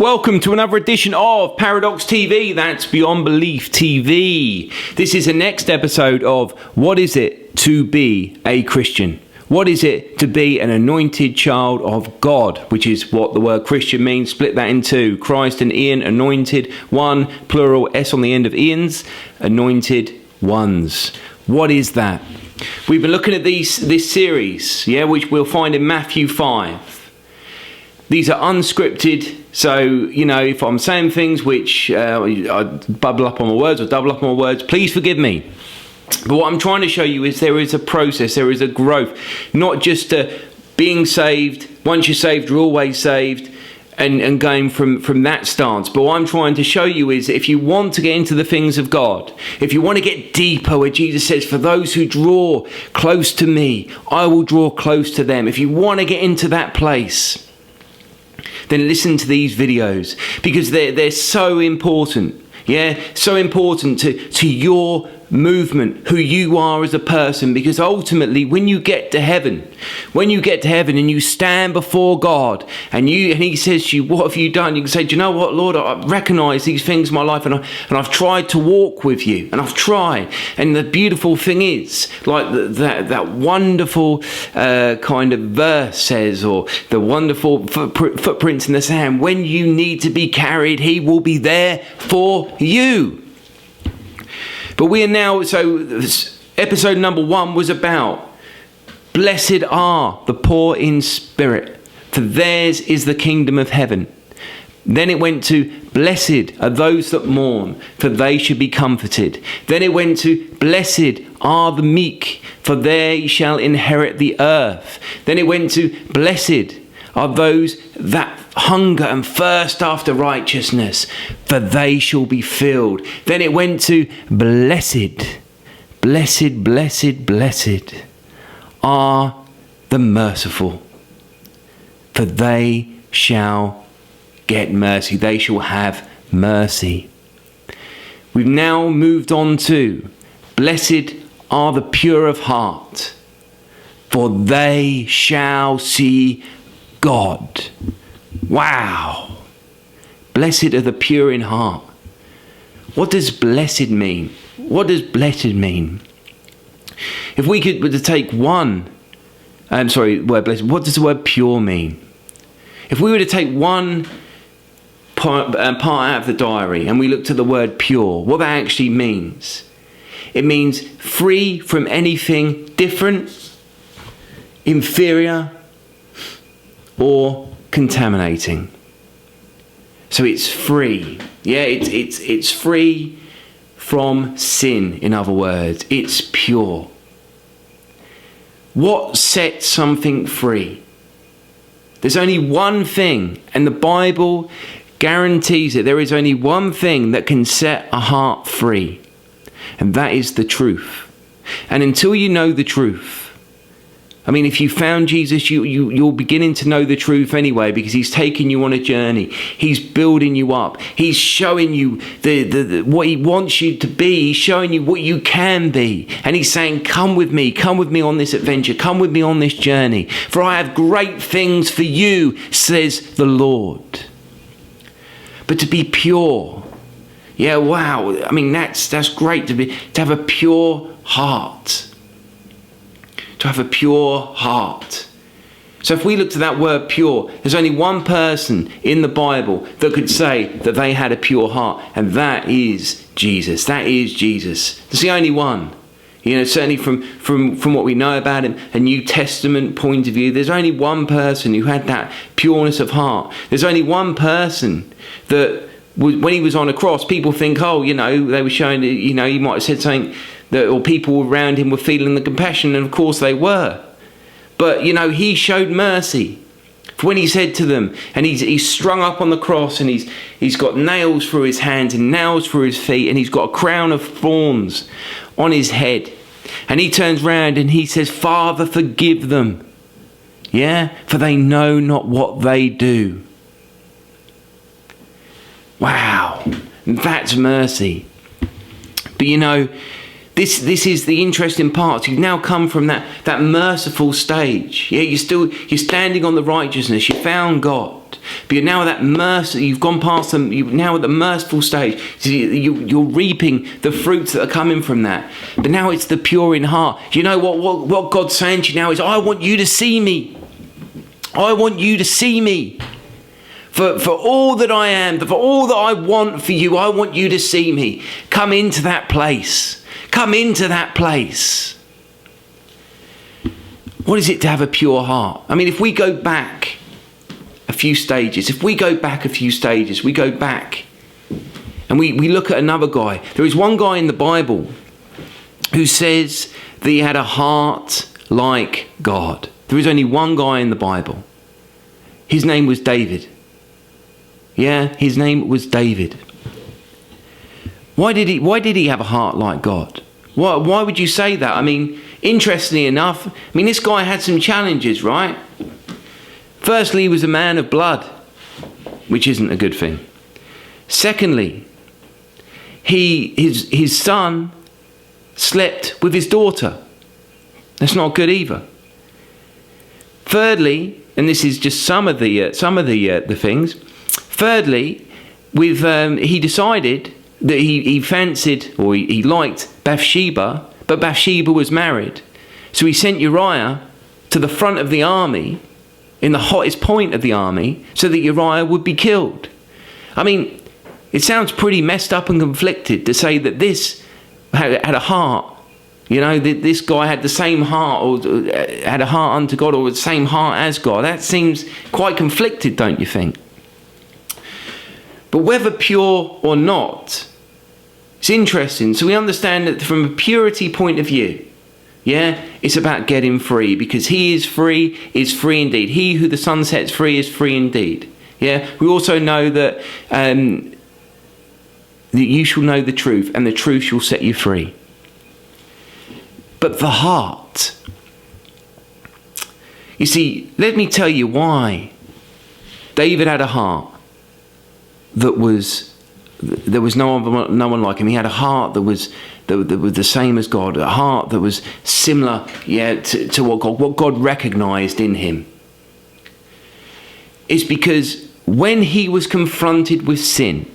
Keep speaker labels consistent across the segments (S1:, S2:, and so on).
S1: Welcome to another edition of Paradox TV, that's Beyond Belief TV. This is the next episode of What Is It to Be a Christian? What is it to be an anointed child of God? Which is what the word Christian means. Split that in two. Christ and Ian, anointed, one, plural, S on the end of Ian's, anointed ones. What is that? We've been looking at this series, which we'll find in Matthew 5. These are unscripted, so, if I'm saying things which I bubble up on my words or double up on my words, please forgive me. But what I'm trying to show you is there is a process, there is a growth, not just being saved, once you're saved, you're always saved, and going from that stance. But what I'm trying to show you is if you want to get into the things of God, if you want to get deeper, where Jesus says, for those who draw close to me, I will draw close to them. If you want to get into that place, then listen to these videos, because they're so important. So important to your movement, who you are as a person, because ultimately when you get to heaven and you stand before God and he says to you, what have you done? You can say, do you know what, Lord, I recognize these things in my life and I've tried to walk with you, and I've tried. And the beautiful thing is, like that wonderful kind of verse says, or the wonderful footprints in the sand, when you need to be carried, he will be there for you. But we are now, so episode number 1 was about blessed are the poor in spirit, for theirs is the kingdom of heaven. Then it went to blessed are those that mourn, for they should be comforted. Then it went to blessed are the meek, for they shall inherit the earth. Then it went to blessed are those that hunger and thirst after righteousness, for they shall be filled. Then it went to blessed are the merciful, for they shall get mercy. They shall have mercy. We've now moved on to blessed are the pure of heart, for they shall see God. Wow. Blessed are the pure in heart. What does blessed mean? What does blessed mean? If we could to take word blessed, what does the word pure mean? If we were to take one part out of the diary and we looked at the word pure, what that actually means, it means free from anything different, inferior, or contaminating. So it's free. It's free from sin, in other words. It's pure. What sets something free? There's only one thing, and the Bible guarantees it. There is only one thing that can set a heart free, and that is the truth. And until you know the truth, if you found Jesus, you're beginning to know the truth anyway, because he's taking you on a journey. He's building you up. He's showing you what he wants you to be. He's showing you what you can be. And he's saying, come with me on this adventure. Come with me on this journey. For I have great things for you, says the Lord. But to be pure, that's great to have a pure heart. To have a pure heart. So if we look to that word pure, there's only one person in the Bible that could say that they had a pure heart, and that is Jesus. That is Jesus. That's the only one. Certainly from what we know about him, a New Testament point of view, there's only one person who had that pureness of heart. There's only one person that, when he was on a cross, people think, they were showing, he might have said something or people around him were feeling the compassion, and of course they were. But, he showed mercy. When he said to them, and he's strung up on the cross, and he's got nails through his hands and nails through his feet, and he's got a crown of thorns on his head. And he turns round and he says, Father, forgive them. For they know not what they do. Wow. That's mercy. But This is the interesting part. You've now come from that merciful stage. You're standing on the righteousness. You found God. But you're now at that mercy, you've gone past them, you're now at the merciful stage. So you're reaping the fruits that are coming from that. But now it's the pure in heart. You know what God's saying to you now is, I want you to see me. I want you to see me. For all that I am, for all that I want for you, I want you to see me. Come into that place. Come into that place. What is it to have a pure heart? I mean, if we go back a few stages, we go back and we look at another guy. There is one guy in the Bible who says that he had a heart like God. There is only one guy in the Bible. His name was David. Yeah, his name was David. Why did he have a heart like God? Why would you say that? I mean, interestingly enough, this guy had some challenges, right? Firstly, he was a man of blood, which isn't a good thing. Secondly, his son slept with his daughter. That's not good either. Thirdly, and this is just some of the things. Thirdly, he decided that he fancied or he liked Bathsheba, but Bathsheba was married. So he sent Uriah to the front of the army, in the hottest point of the army, so that Uriah would be killed. I mean, it sounds pretty messed up and conflicted to say that this had a heart. You know, this guy had the same heart, or had a heart unto God, or the same heart as God. That seems quite conflicted, don't you think? But whether pure or not, it's interesting. So we understand that from a purity point of view, yeah, it's about getting free, because he is free indeed. He who the Son sets free is free indeed. Yeah, we also know that you shall know the truth, and the truth shall set you free. But the heart, you see, let me tell you why David had a heart that there was no one like him. He had a heart that was the same as God, a heart that was similar, to what God recognized in him. It's because when he was confronted with sin,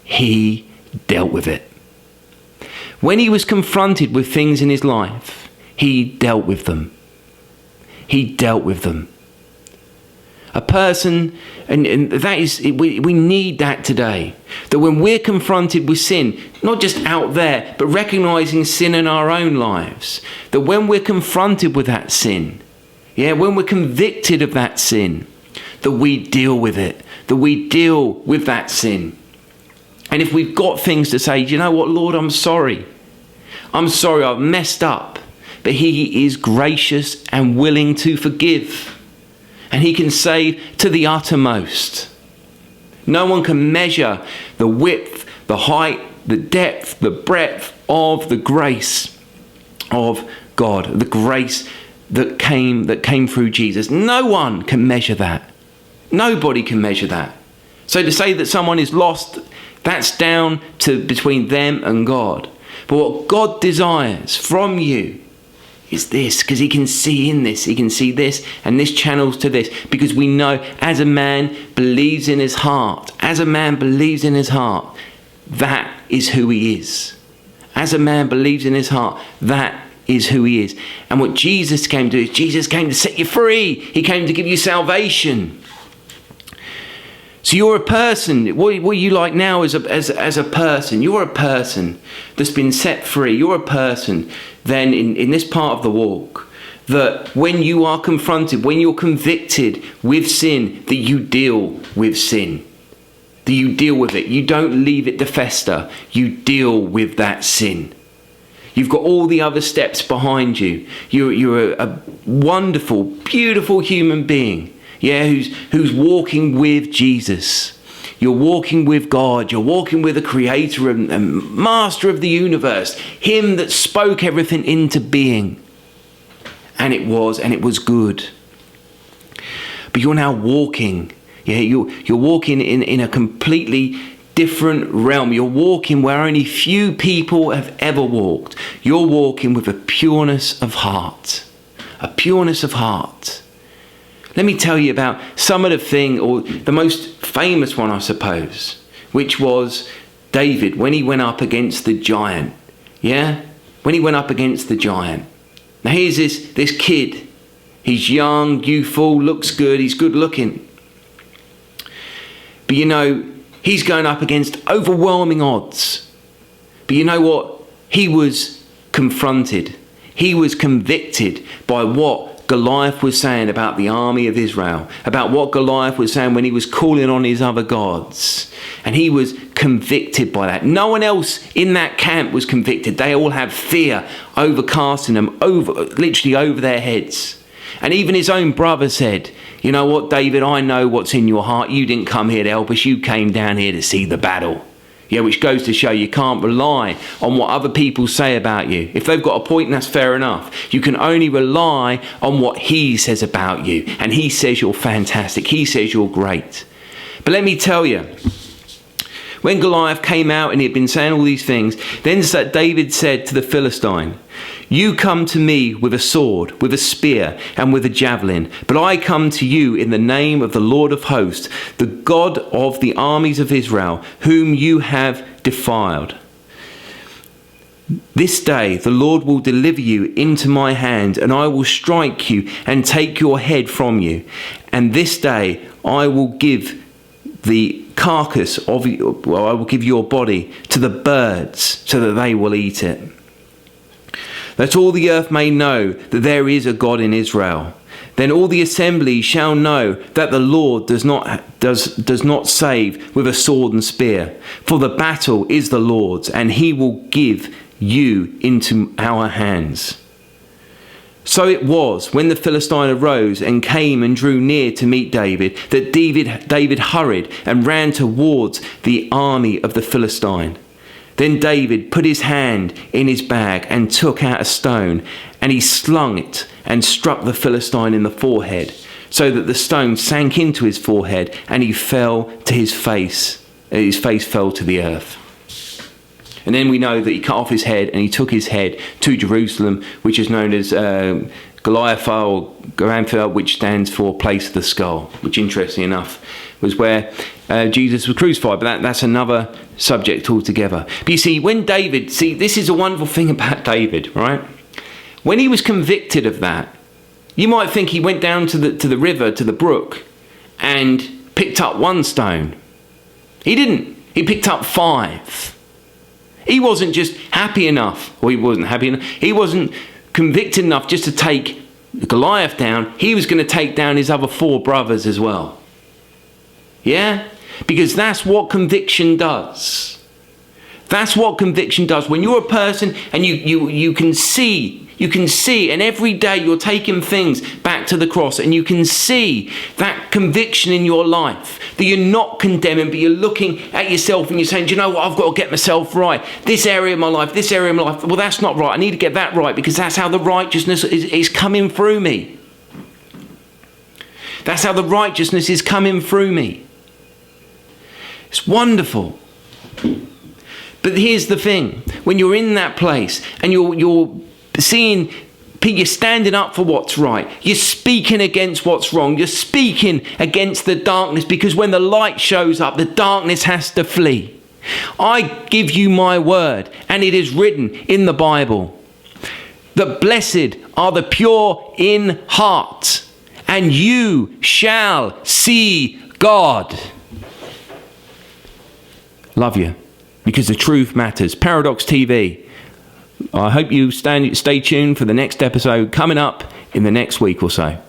S1: he dealt with it. When he was confronted with things in his life, he dealt with them. A person, and that is, we need that today. That when we're confronted with sin, not just out there, but recognizing sin in our own lives, that when we're confronted with that sin, when we're convicted of that sin, that we deal with it, that we deal with that sin. And if we've got things to say, you know what, Lord, I'm sorry, I've messed up. But he is gracious and willing to forgive. And he can save to the uttermost. No one can measure the width, the height, the depth, the breadth of the grace of God. The grace that came through Jesus. No one can measure that. Nobody can measure that. So to say that someone is lost, that's down to between them and God. But what God desires from you is this, because he can see in this, he can see this, and this channels to this, because we know as a man believes in his heart, that is who he is. As a man believes in his heart, that is who he is. And what Jesus came to do is Jesus came to set you free. He came to give you salvation. So you're a person. What are you like now as a person? You're a person that's been set free. You're a person then in this part of the walk, that when you are confronted, when you're convicted with sin, that you deal with sin. That you deal with it. You don't leave it to fester. You deal with that sin. You've got all the other steps behind you. You're a wonderful, beautiful human being. Who's walking with Jesus. You're walking with God. You're walking with the creator and master of the universe. Him that spoke everything into being. And it was good. But you're now walking. You're walking in a completely different realm. You're walking where only few people have ever walked. You're walking with a pureness of heart. A pureness of heart. Let me tell you about some of the most famous one, I suppose, which was David when he went up against the giant. Yeah? When he went up against the giant. Now here's this kid. He's young, youthful, looks good, he's good looking. But he's going up against overwhelming odds. But you know what? He was confronted. He was convicted by what Goliath was saying about the army of Israel, about what Goliath was saying when he was calling on his other gods. And he was convicted by that. No one else in that camp was convicted. They all had fear overcasting them, literally over their heads. And even his own brother said, you know what, David, I know what's in your heart. You didn't come here to help us. You came down here to see the battle. Yeah, which goes to show you can't rely on what other people say about you. If they've got a point, that's fair enough. You can only rely on what he says about you. And he says you're fantastic. He says you're great. But let me tell you, when Goliath came out and he had been saying all these things, then David said to the Philistine, you come to me with a sword, with a spear, and with a javelin, but I come to you in the name of the Lord of hosts, the God of the armies of Israel, whom you have defiled. This day the Lord will deliver you into my hand, and I will strike you and take your head from you. And this day I will give the carcass I will give your body to the birds, so that they will eat it. That all the earth may know that there is a God in Israel. Then all the assembly shall know that the Lord does not save with a sword and spear. For the battle is the Lord's, and he will give you into our hands. So it was, when the Philistine arose and came and drew near to meet David, that David hurried and ran towards the army of the Philistine. Then David put his hand in his bag and took out a stone, and he slung it and struck the Philistine in the forehead, so that the stone sank into his forehead, and he fell to his face. His face fell to the earth. And then we know that he cut off his head, and he took his head to Jerusalem, which is known as Goliath or Goliath, which stands for place of the skull, which interestingly enough was where Jesus was crucified. But that's another subject altogether. But you see, this is a wonderful thing about David, right? When he was convicted of that, you might think he went down to the river, to the brook, and picked up one stone. He didn't. He picked up 5. He wasn't just happy enough, or he wasn't happy enough. He wasn't convicted enough just to take Goliath down. He was going to take down his other 4 brothers as well. Yeah? Because that's what conviction does. That's what conviction does. When you're a person and you can see, and every day you're taking things back to the cross, and you can see that conviction in your life, that you're not condemning, but you're looking at yourself and you're saying, do you know what, I've got to get myself right. This area of my life, well, that's not right. I need to get that right, because that's how the righteousness is coming through me. That's how the righteousness is coming through me. It's wonderful. But here's the thing. When you're in that place and you're seeing, you're standing up for what's right. You're speaking against what's wrong. You're speaking against the darkness, because when the light shows up, the darkness has to flee. I give you my word, and it is written in the Bible, that blessed are the pure in heart, and you shall see God. Love you, because the truth matters. Paradox TV. I hope you stay tuned for the next episode coming up in the next week or so.